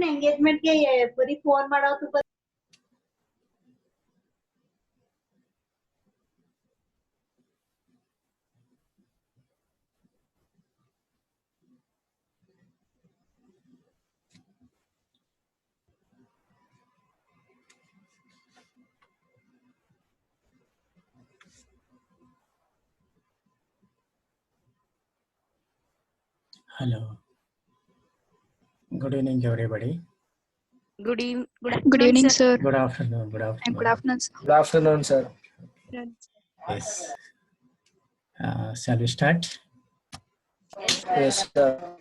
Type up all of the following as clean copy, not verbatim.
engagement के पूरी phone मारो तो Hello. Good evening, everybody. Good evening, sir. Good afternoon. Good afternoon. Good afternoon, sir. Good afternoon, sir. Yes. Shall we start? Yes, sir.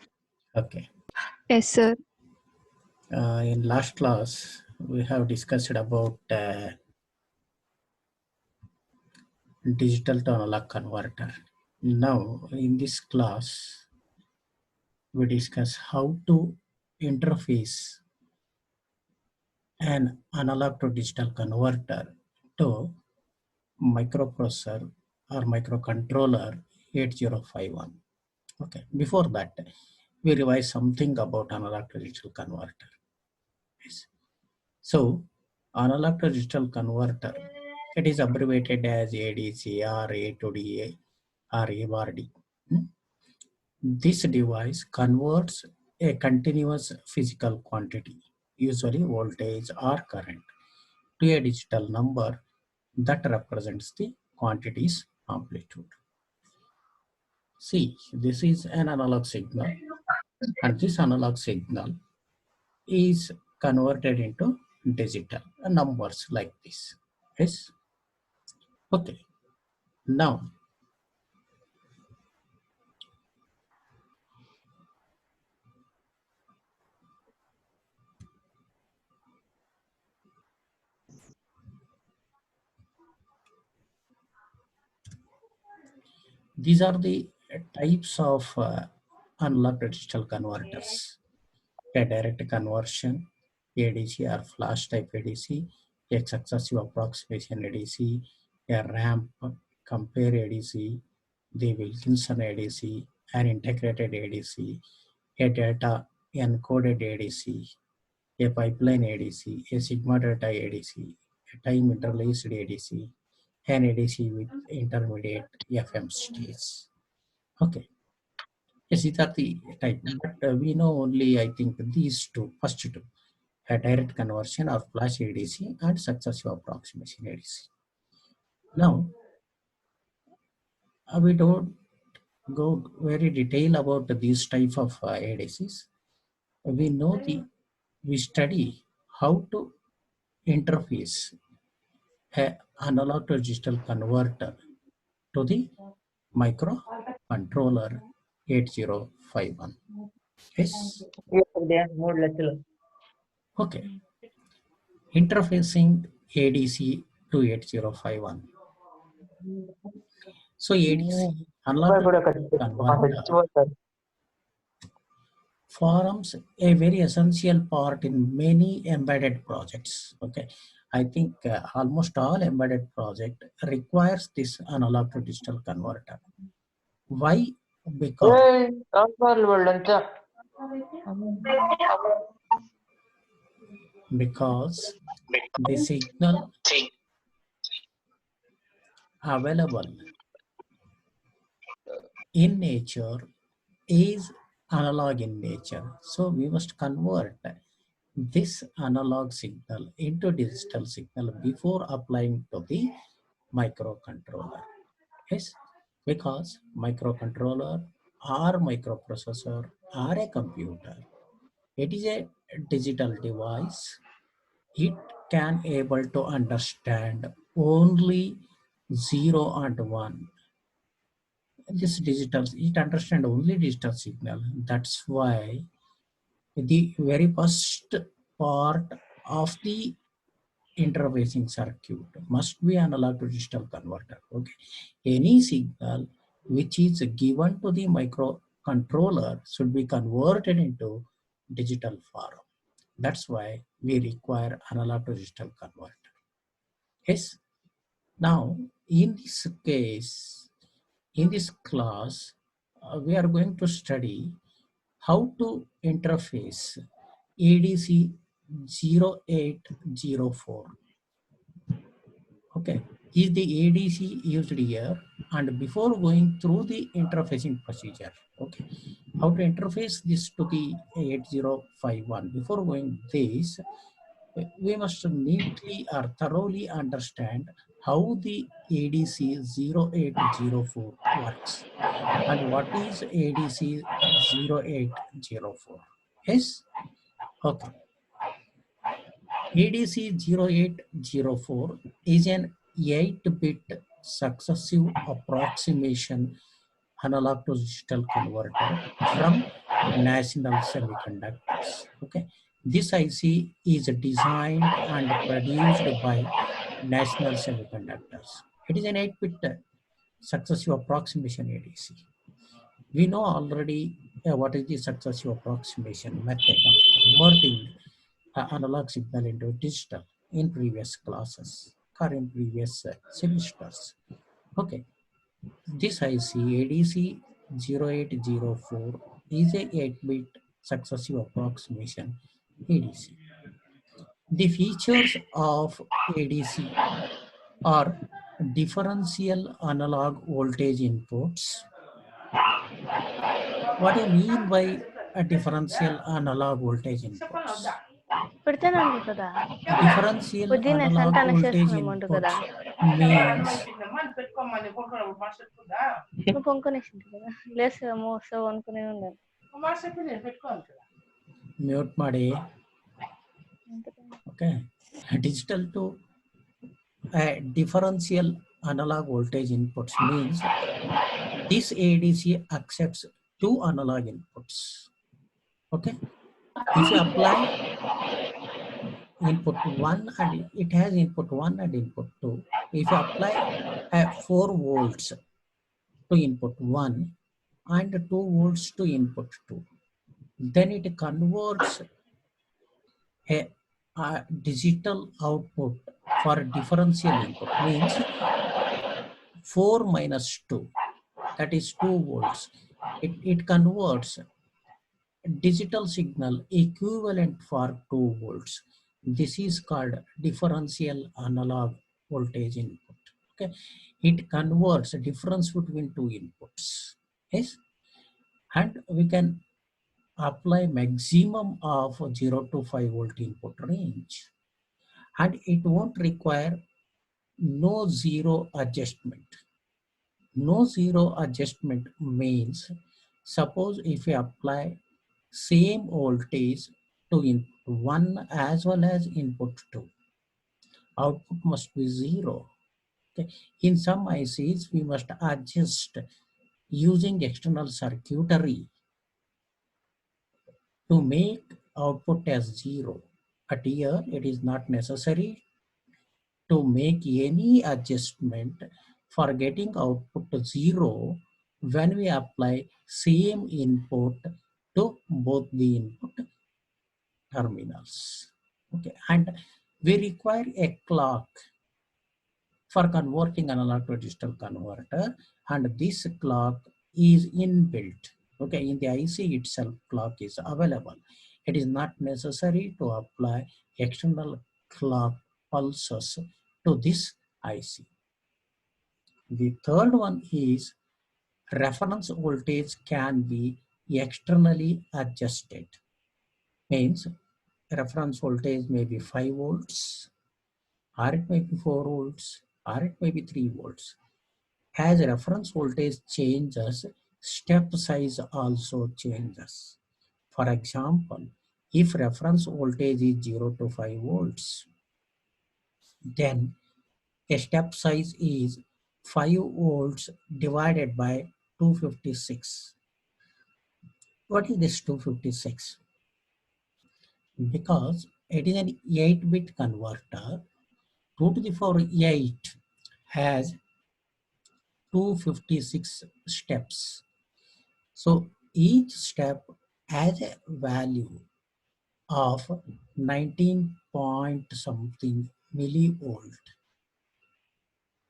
Okay. Yes, sir. In last class, we have discussed about digital to analog converter. Now, in this class, we discuss how to interface an analog to digital converter to microprocessor or microcontroller 8051. Okay. Before that, we revise something about analog to digital converter. Yes. So, analog to digital converter, it is abbreviated as ADC or A to D or A bar D. This device converts a continuous physical quantity, usually voltage or current, to a digital number that represents the quantity's amplitude. See, this is an analog signal, and this analog signal is converted into digital numbers like this. Yes. Okay. Now, these are the types of analog to digital converters: a direct conversion, ADC or flash type ADC, a successive approximation ADC, a ramp compare ADC, the Wilkinson ADC, an integrated ADC, a data encoded ADC, a pipeline ADC, a sigma data ADC, a time interlaced ADC, an ADC with intermediate FM states. Okay. Yes, these are the type, but we know only, I think, these two, first two, a direct conversion or flash ADC and successive approximation ADC. Now, we don't go very detail about these type of ADCs. We study how to interface an analog to digital converter to the microcontroller 8051. Yes. Okay. Interfacing ADC to 8051. So ADC, analog to digital converter, forms a very essential part in many embedded projects. Okay, I think almost all embedded project requires this analog to digital converter. Why? Because the signal available in nature is analog in nature. So we must convert this analog signal into digital signal before applying to the microcontroller. Yes, because microcontroller or microprocessor or a computer, it is a digital device. It can able to understand only 0 and 1. This digital, it understand only digital signal. That's why the very first part of the interfacing circuit must be analog to digital converter. Okay, any signal which is given to the microcontroller should be converted into digital form. That's why we require analog to digital converter. Yes. Now, in this case, in this class, we are going to study how to interface ADC 0804. Okay, is the ADC used here? And before going through the interfacing procedure, okay, how to interface this to the 8051. Before going this, we must neatly or thoroughly understand how the ADC 0804 works and what is ADC 0804. Yes? Okay. ADC 0804 is an 8-bit successive approximation analog to digital converter from National Semiconductors. Okay, this IC is designed and produced by National Semiconductors. It is an 8-bit successive approximation ADC. We know already what is the successive approximation method of converting analog signal into digital in previous classes or in previous semesters. Okay, this IC ADC 0804 is a 8-bit successive approximation ADC. The features of ADC are differential analog voltage inputs. What do you mean by a differential analog voltage inputs? పెడతానండి కదా Differential పొద్దున్నే analog సంతానం voltage చేసుకున్నామంటు కదా inputs means నువ్వు పొంకొనేసింది కదా lace మోసవు అనుకునే ఉండాలి mute ಮಾಡಿ. Okay, digital to differential analog voltage inputs means this ADC accepts two analog inputs. Okay, if you apply input 1 and it has input 1 and input 2, if you apply 4 volts to input 1 and 2 volts to input 2, then it converts a digital output for differential input means 4 minus 2, that is 2 volts. It converts digital signal equivalent for 2 volts. This is called differential analog voltage input. Okay, it converts a difference between two inputs. Yes, and we can apply maximum of 0 to 5 volt input range, and it won't require no zero adjustment. No zero adjustment means, suppose if we apply same voltage to input 1 as well as input 2, output must be 0. Okay. In some ICs, we must adjust using external circuitry to make output as 0. But here, it is not necessary to make any adjustment for getting output to 0 when we apply same input to both the input terminals. Okay, and we require a clock for converting analog to digital converter, and this clock is inbuilt. Okay, in the IC itself, clock is available. It is not necessary to apply external clock pulses to this IC. The third one is reference voltage can be externally adjusted. Means reference voltage may be 5 volts, or it may be 4 volts, or it may be 3 volts. As reference voltage changes, step size also changes. For example, if reference voltage is 0 to 5 volts, then a step size is 5 volts divided by 256. What is this 256? Because it is an 8-bit converter, 2 to the power 8 has 256 steps. So each step has a value of 19 point something millivolt.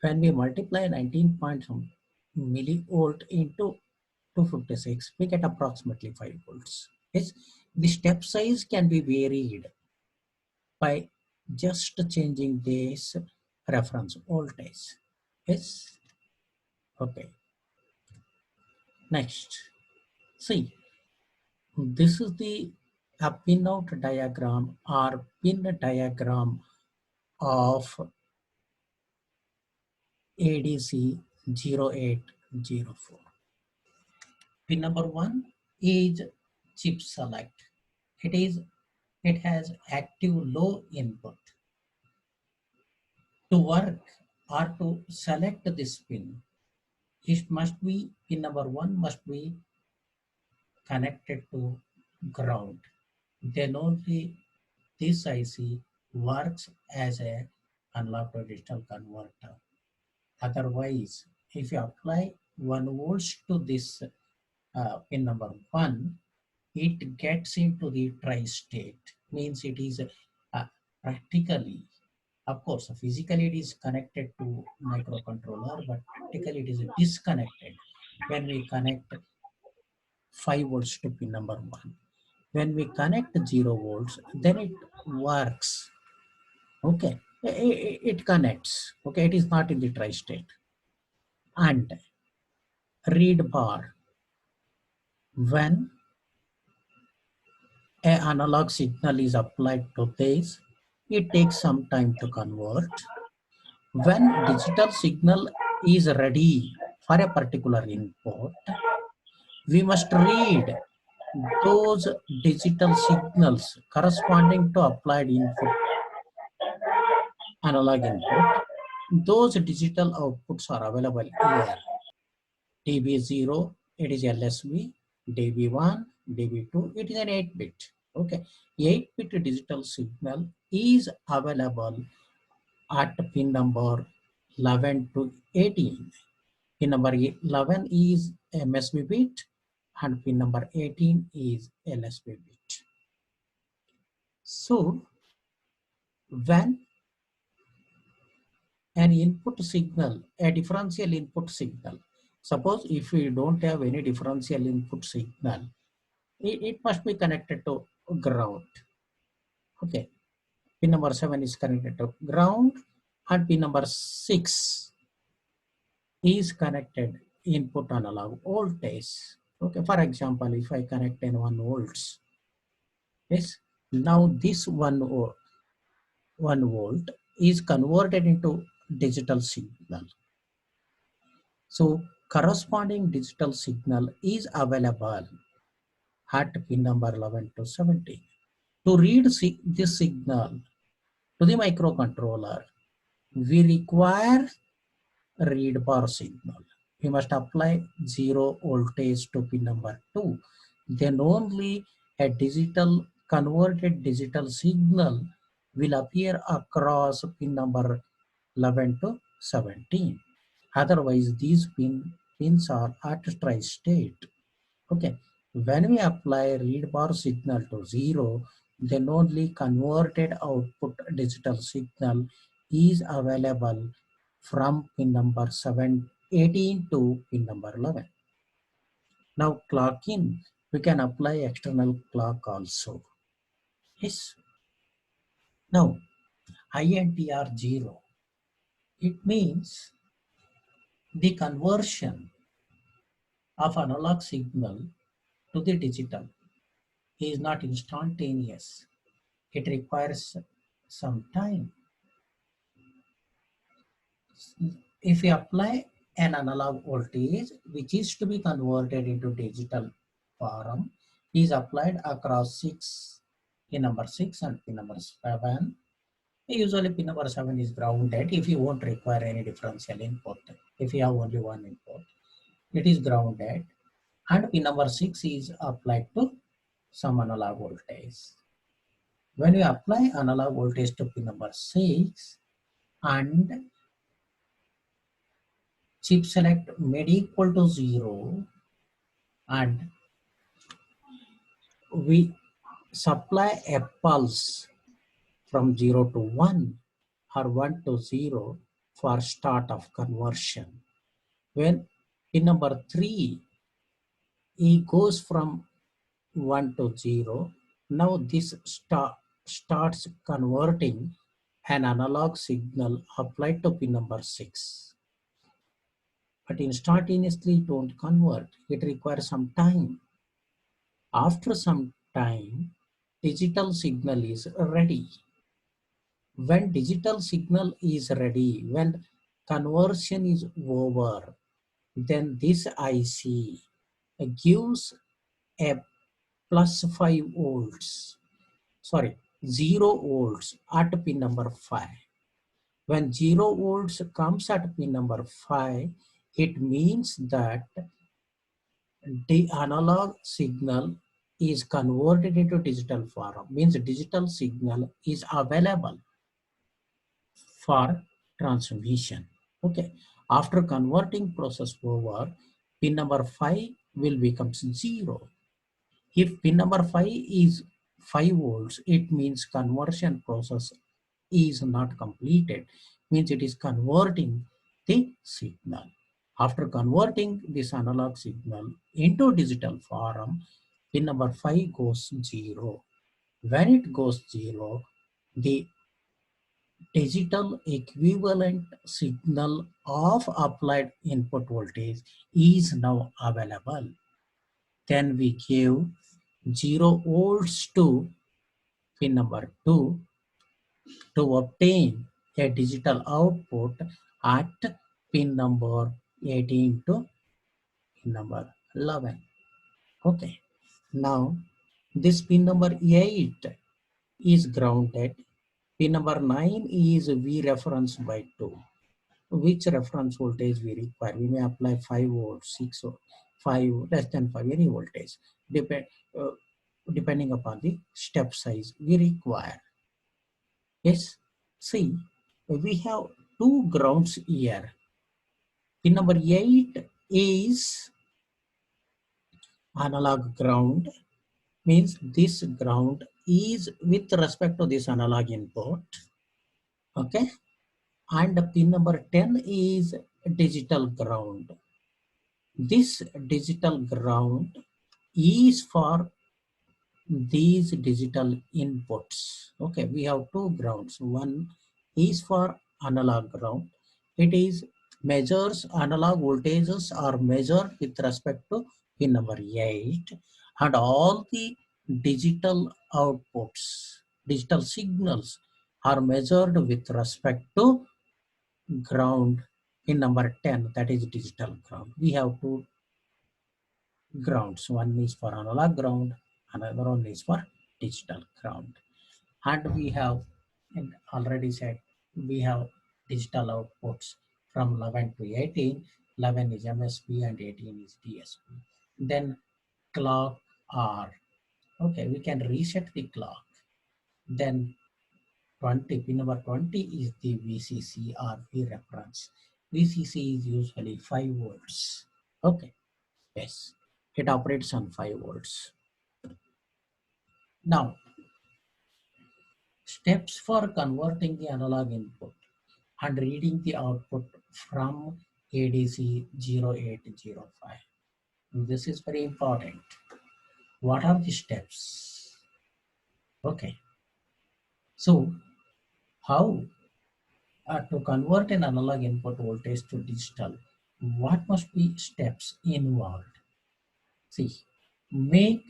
When we multiply 19 point some millivolt into 256, we get approximately 5 volts. Yes, the step size can be varied by just changing this reference voltage. Yes, okay. Next, see, this is the a pinout diagram or pin diagram of ADC 0804. Pin number 1 is chip select. It has active low input. To work or to select this pin, it must be pin number 1 must be connected to ground. Then only this IC works as a analog to digital converter. Otherwise, if you apply 1 volts to this pin number 1, it gets into the tri-state. Means it is practically, of course, physically it is connected to microcontroller, but practically it is disconnected when we connect 5 volts to pin number 1. When we connect 0 volts, then it works. Okay, it connects. Okay, it is not in the tri-state. And read bar, when an analog signal is applied to this, it takes some time to convert. When digital signal is ready for a particular input, we must read those digital signals corresponding to applied input, analog input. Those digital outputs are available here. DB0, it is LSB, DB1, DB2, it is an 8-bit. Okay, 8-bit digital signal is available at pin number 11 to 18. Pin number 11 is MSB bit and pin number 18 is LSB bit. So when an input signal, a differential input signal, suppose if we don't have any differential input signal, it must be connected to ground. Okay, pin number 7 is connected to ground and pin number 6 is connected input analog voltage. Okay, for example, if I connect in 1 volts, yes, now this 1 volt is converted into digital signal. So corresponding digital signal is available at pin number 11 to 17. To read this signal to the microcontroller, we require read bar signal. We must apply 0 voltage to pin number 2. Then only a digital converted digital signal will appear across pin number 11 to 17. Otherwise, these pins are at tri-state. Okay, when we apply read bar signal to 0, then only converted output digital signal is available from pin number 18 to pin number 11. Now clock in, we can apply external clock also. Yes. Now INTR 0, it means the conversion of analog signal to the digital is not instantaneous. It requires some time. If we apply an analog voltage which is to be converted into digital form, is applied across pin number 6 and pin number 7. Usually pin number 7 is grounded if you won't require any differential input. If you have only one input, it is grounded, and pin number 6 is applied to some analog voltage. When we apply analog voltage to pin number 6 and chip select made equal to 0 and we supply a pulse from 0 to 1 or 1 to 0 for start of conversion. When pin number 3, it goes from 1 to 0. Now this starts converting an analog signal applied to pin number 6. But instantaneously it won't convert. It requires some time. After some time, digital signal is ready. When digital signal is ready, when conversion is over, then this IC gives a plus 5 volts, 0 volts at pin number 5. When 0 volts comes at pin number 5, it means that the analog signal is converted into digital form, means digital signal is available for transmission. Okay, after converting process over, pin number 5 will become 0. If pin number 5 is 5 volts, it means conversion process is not completed, means it is converting the signal. After converting this analog signal into digital form, pin number 5 goes 0. When it goes 0, the digital equivalent signal of applied input voltage is now available. Then we give 0 volts to pin number 2 to obtain a digital output at pin number 18 to pin number 11. Okay. Now this pin number 8 is grounded. Pin number 9 is V reference by 2. Which reference voltage we require? We may apply 5 volts, 6 or 5, less than 5, any voltage, depending upon the step size we require. Yes, see, we have 2 grounds here. Pin number 8 is analog ground, means this ground is with respect to this analog input. Okay, and pin number 10 is digital ground. This digital ground is for these digital inputs. Okay, we have 2 grounds. One is for analog ground. It is measures analog voltages are measured with respect to pin number 8, and all the digital outputs, digital signals are measured with respect to ground pin number 10, that is digital ground. We have 2 grounds. One is for analog ground, another one is for digital ground. And we have, and already said, we have digital outputs from 11 to 18. 11 is MSB and 18 is DSP. Then clock R. Okay, we can reset the clock. Then 20, pin number 20 is the VCC or V reference. VCC is usually 5 volts. Okay, yes, it operates on 5 volts. Now, steps for converting the analog input and reading the output from ADC 0805. This is very important. What are the steps? Okay, so how to convert an analog input voltage to digital? What must be steps involved? See, make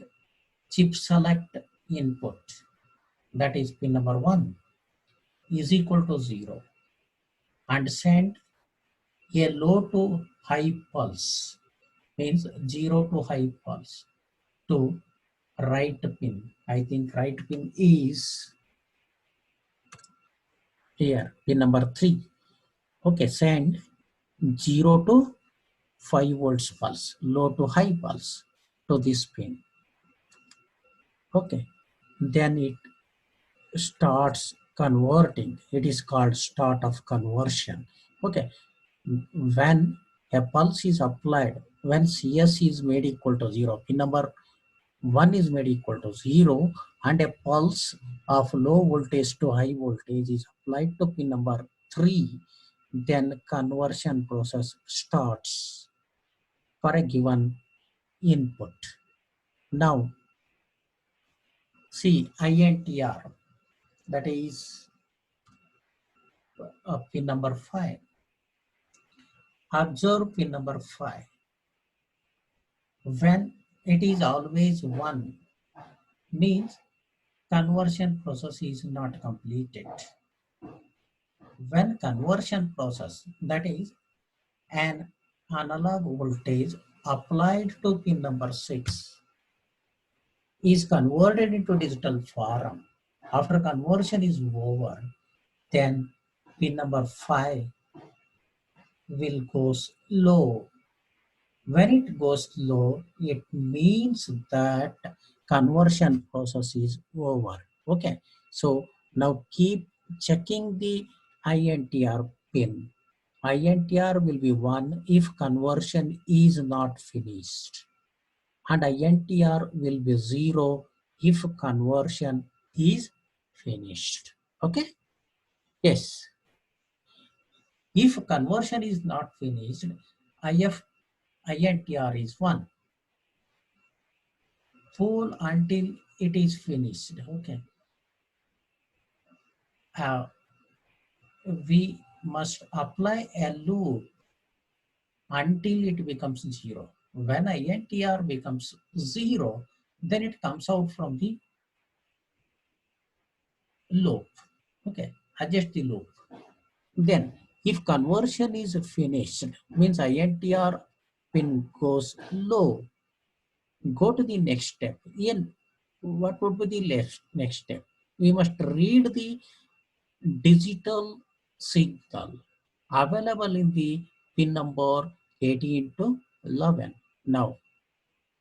chip select input, that is pin number 1, is equal to 0, and send a low to high pulse, means 0 to high pulse, to right pin. I think right pin is here, pin number 3. Okay, send 0 to 5 volts pulse, low to high pulse, to this pin. Okay, then it starts converting. It is called start of conversion. Okay, when a pulse is applied, when CS is made equal to 0, pin number 1 is made equal to 0, and a pulse of low voltage to high voltage is applied to pin number 3, then conversion process starts for a given input. Now, see INTR, that is pin number 5. Observe pin number 5. When it is always 1, means conversion process is not completed. When conversion process, that is an analog voltage applied to pin number 6, is converted into digital form, after conversion is over, then pin number 5 will go low. When it goes low, it means that conversion process is over. Okay, so now keep checking the INTR pin. INTR will be 1 if conversion is not finished, and INTR will be 0 if conversion is finished. Okay, yes. If conversion is not finished, INTR is 1. Full until it is finished. Okay. We must apply a loop until it becomes 0. When INTR becomes 0, then it comes out from the loop. Okay, adjust the loop. Then if conversion is finished, means INTR pin goes low, go to the next step. Ian, what would be the next step? We must read the digital signal available in the pin number 18 to 11. Now,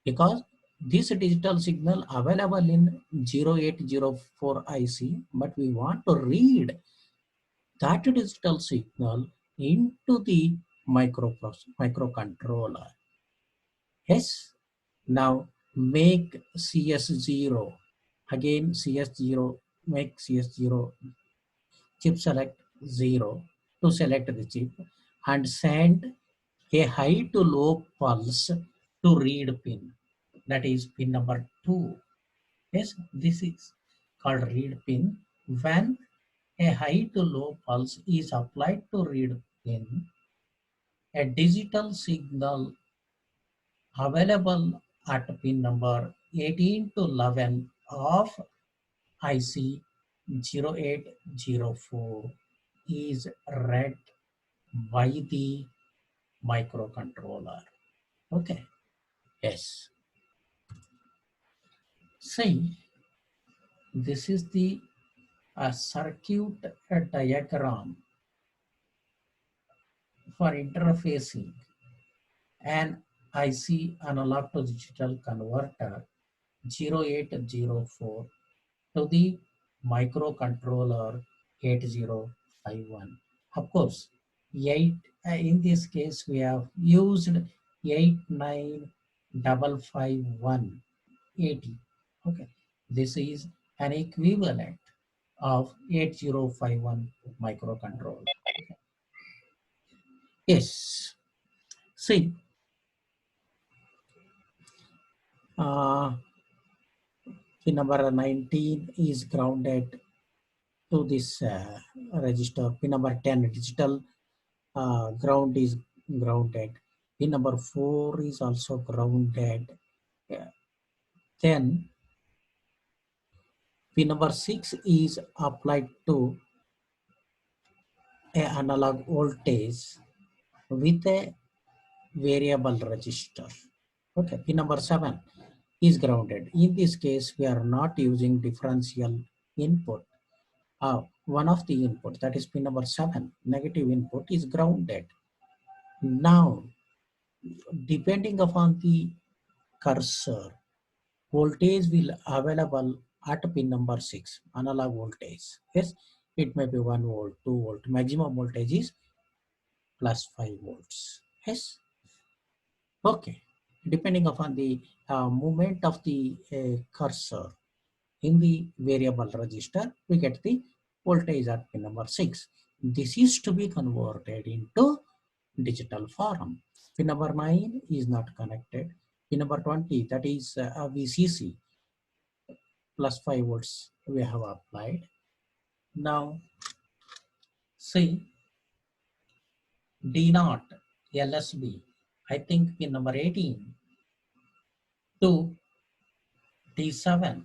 because this digital signal available in 0804 IC, but we want to read that digital signal into the microcontroller. Yes. Now make CS0. Again CS0, make CS0, chip select 0 to select the chip and send a high to low pulse to read pin. That is pin number 2. Yes, this is called read pin. When a high to low pulse is applied to read pin, a digital signal available at pin number 18 to 11 of IC 0804 is read by the microcontroller. Okay, yes. See, this is the circuit diagram for interfacing an IC analog to digital converter 0804 to the microcontroller 8051. Of course, in this case we have used 8955180. Okay, this is an equivalent of 8051 microcontroller. Okay. Yes, see, pin number 19 is grounded to this register. Pin number 10 digital ground is grounded. Pin number 4 is also grounded. Then pin number 6 is applied to a analog voltage with a variable register. Okay, pin number 7 is grounded. In this case, we are not using differential input. One of the input, that is pin number 7, negative input, is grounded. Now, depending upon the cursor, voltage will available at pin number 6, analog voltage. Yes, it may be 1 volt, 2 volt. Maximum voltage is plus 5 volts. Yes. Okay. Depending upon the movement of the cursor in the variable register, we get the voltage at pin number 6. this is to be converted into digital form. Pin number 9 is not connected. Pin number 20, that is a VCC, plus 5 volts we have applied. Now, see, D0, LSB, I think pin number 18 to D7,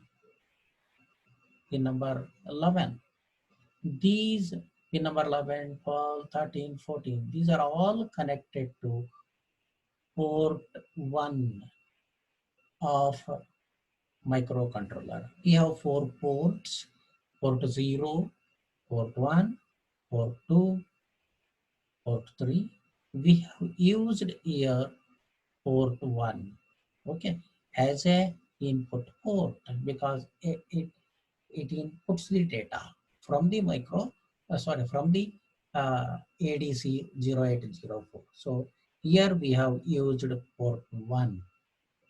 pin number 11. These pin number 11, 12, 13, 14, these are all connected to port 1 of microcontroller. We have 4 ports, port 0, port 1, port 2, port 3. We have used here port 1, okay, as a input port because it inputs the data from the from the ADC 0804. So here we have used port 1,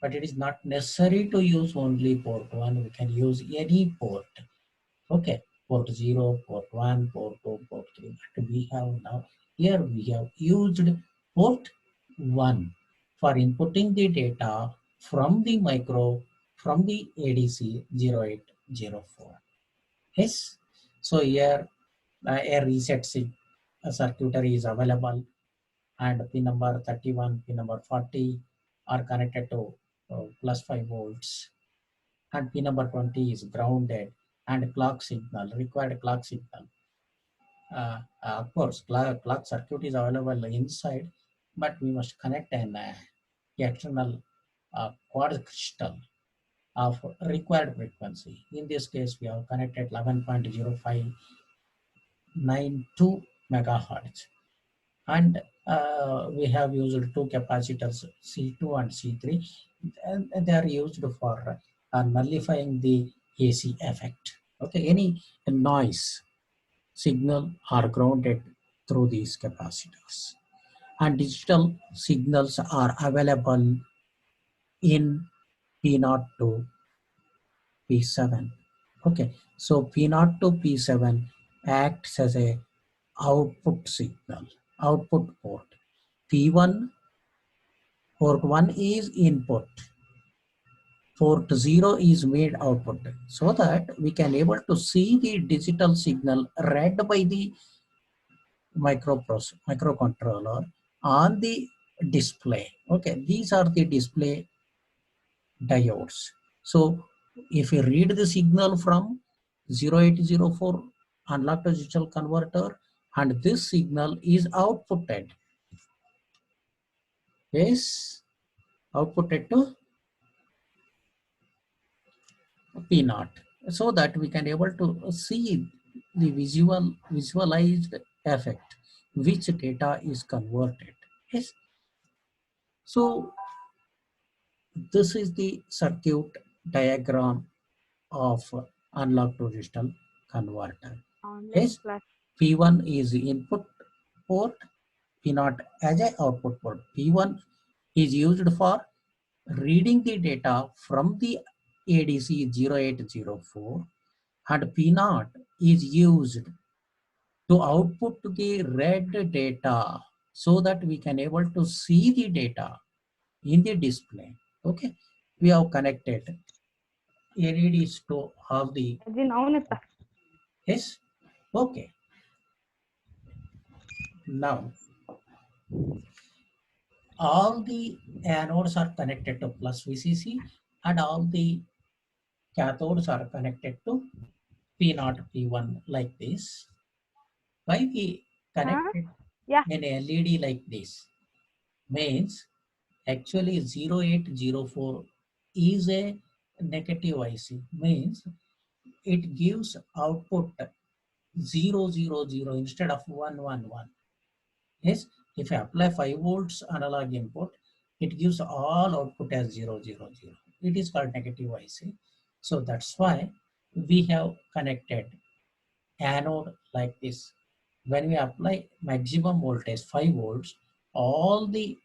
but it is not necessary to use only port 1. We can use any port, okay, port 0, port 1, port 2, port 3. But we have now, here we have used port 1 for inputting the data from the ADC 0804. Yes, so here a reset circuitry is available, and pin number 31, pin number 40 are connected to plus 5 volts, and pin number 20 is grounded, and clock signal, required clock signal. Of course, clock circuit is available inside, but we must connect an external quartz crystal of required frequency. In this case, we have connected 11.0592 megahertz, and we have used 2 capacitors C2 and C3, and they are used for nullifying the AC effect. Okay, any noise signal are grounded through these capacitors, and digital signals are available in P0 to P7. Okay, so P0 to P7 acts as a output signal, output port. P1, port 1 is input, port 0 is made output, so that we can able to see the digital signal read by the microcontroller on the display. Okay, these are the display diodes. So if you read the signal from 0804 analog to digital converter, and this signal is outputted, yes, outputted to P0, so that we can able to see the visualized effect, which data is converted. Yes, so this is the circuit diagram of analog to digital converter. Yes, P1 is the input port, P0 as a output port. P1 is used for reading the data from the ADC 0804, and P0 is used to output the read data, so that we can able to see the data in the display. Okay, we have connected LEDs to all the, yes, okay. Now all the anodes are connected to plus VCC, and all the cathodes are connected to P0, P1 like this. Why we connected an LED like this? Means actually 0804 is a negative IC, means it gives output 000 instead of 111. Yes, if I apply 5 volts analog input, it gives all output as 000. It is called negative IC. So that's why we have connected anode like this. When we apply maximum voltage 5 volts, all the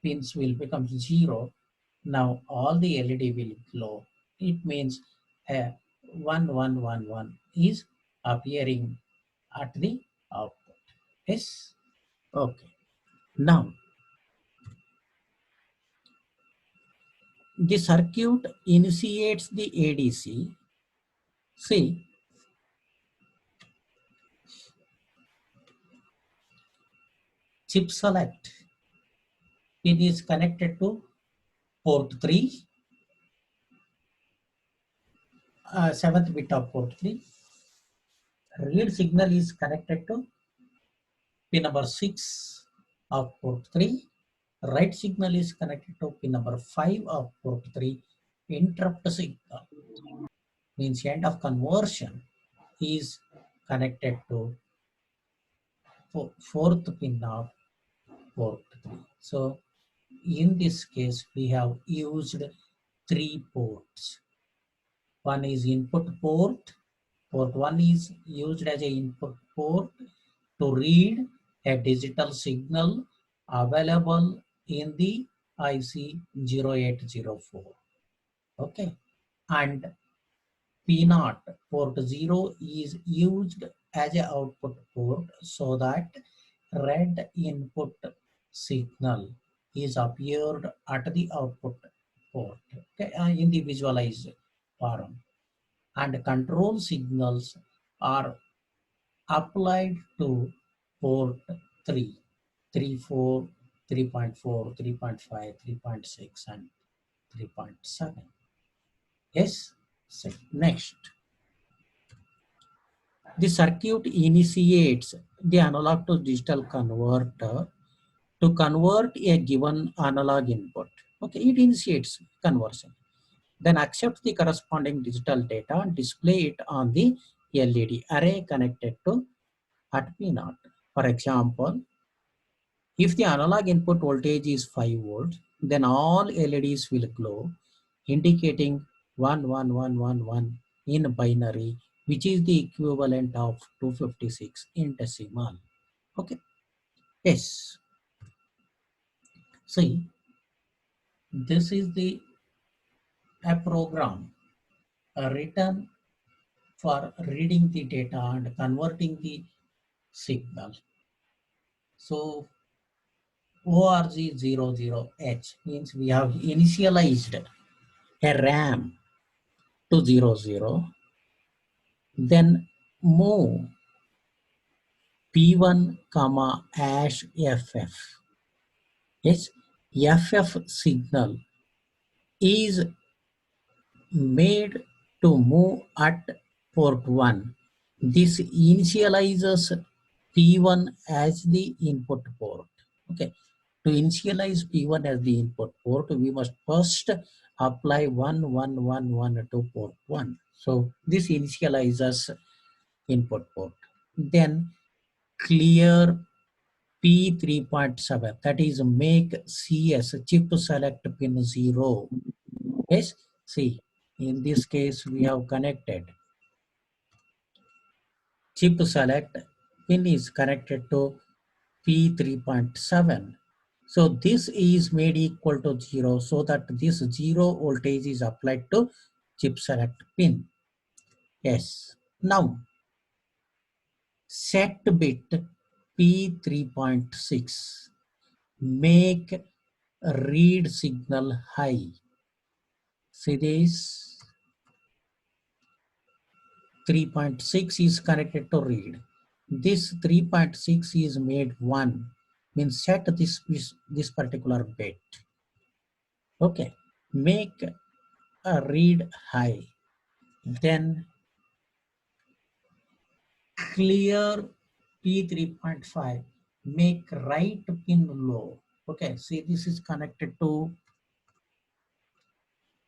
pins will become 0. Now all the LED will glow. It means 1111 is appearing at the output. Yes. Okay. Now the circuit initiates the ADC. See, chip select pin is connected to port 3, 7th bit of port 3. Read signal is connected to pin number 6 of port 3. Write signal is connected to pin number 5 of port 3. Interrupt signal means end of conversion is connected to fourth pin of port 3. So in this case, we have used 3 ports. One is input port. Port 1 is used as an input port to read a digital signal available in the IC 0804. Okay. And P0 port 0 is used as an output port so that red input signal is appeared at the output port, okay, in the visualized form. And control signals are applied to port 3, 3.4, 3.4, 3.5, 3.6, and 3.7. Yes. So next, the circuit initiates the analog to digital converter to convert a given analog input. Okay, it initiates conversion. Then accepts the corresponding digital data and display it on the LED array connected to at P0. For example, if the analog input voltage is 5 volts, then all LEDs will glow, indicating 11111 in binary, which is the equivalent of 256 in decimal. Okay. Yes. See, this is a program written for reading the data and converting the signal. So ORG00H means we have initialized a RAM to 00, then move P1 comma hash FF. Yes, FF signal is made to move at port 1. This initializes P1 as the input port. Okay. To initialize P1 as the input port, we must first apply 11112 to port 1. So this initializes input port. Then clear P3.7, that is make CS chip select pin 0. Yes, see, in this case we have connected chip select pin is connected to P3.7. So this is made equal to 0 so that this 0 voltage is applied to chip select pin. Yes. Now set bit P3.6 make read signal high. See this 3.6 is connected to read. This 3.6 is made 1, means set this particular bit. Okay, make a read high, then clear P3.5, make write pin low. Okay, see this is connected to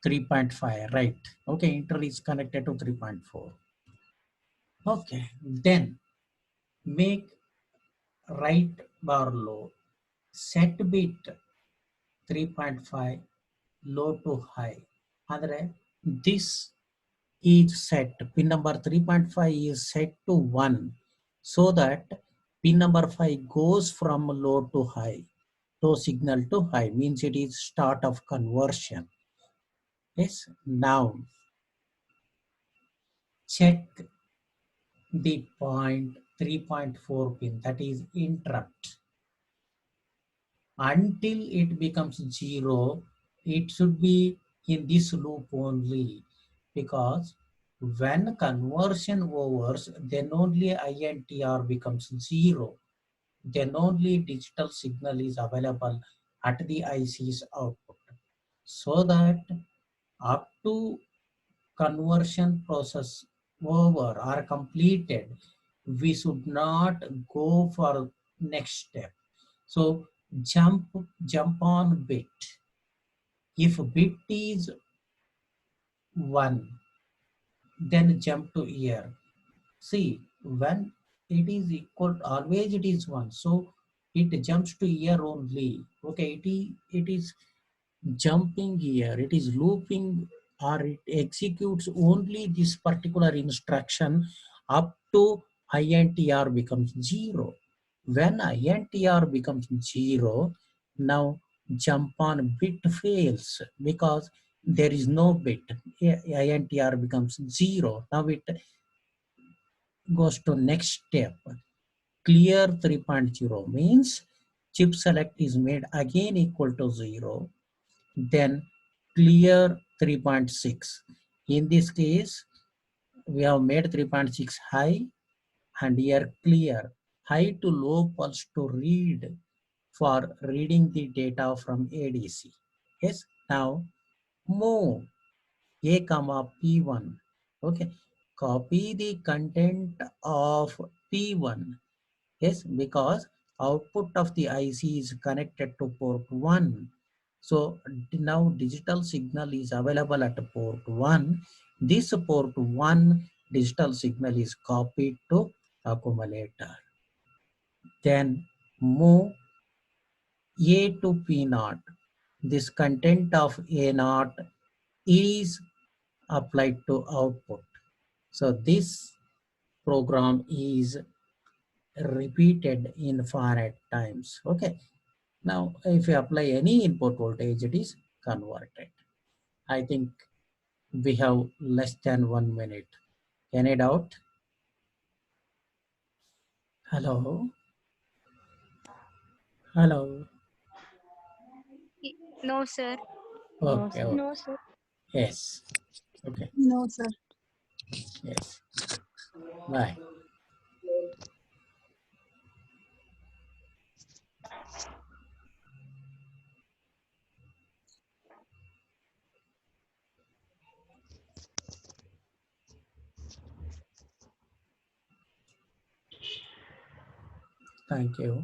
3.5, right? Okay, inter is connected to 3.4. Okay, then make write bar low, set bit 3.5 low to high. Andre, this is set, pin number 3.5 is set to 1 so that pin number 5 goes from low to high, low signal to high, means it is start of conversion. Yes, now check the point 3.4 pin, that is interrupt. Until it becomes 0, it should be in this loop only, because when conversion overs, then only INTR becomes 0. Then only digital signal is available at the IC's output. So that up to conversion process over or completed, we should not go for next step. So jump on bit. If bit is 1, then jump to year. See, when it is equal, always it is 1. So it jumps to year only. Okay, it is jumping here, it is looping, or it executes only this particular instruction up to INTR becomes 0. When INTR becomes 0, now jump on bit fails because there is no bit. INTR becomes 0. Now it goes to next step. Clear 3.0 means chip select is made again equal to 0. Then clear 3.6. In this case, we have made 3.6 high and here clear. High to low pulse to read for reading the data from ADC. Yes, now move A comma P1. Okay, copy the content of P1. Yes, because output of the IC is connected to port 1. So now digital signal is available at port 1. This port 1 digital signal is copied to accumulator. Then move A to P0. This content of A0 is applied to output. So this program is repeated infinite times. Okay. Now, if you apply any input voltage, it is converted. I think we have less than 1 minute. Any doubt? Hello? Hello? No, sir. Okay, okay. No, sir. Yes. Okay, No, sir. yes. Bye. Thank you.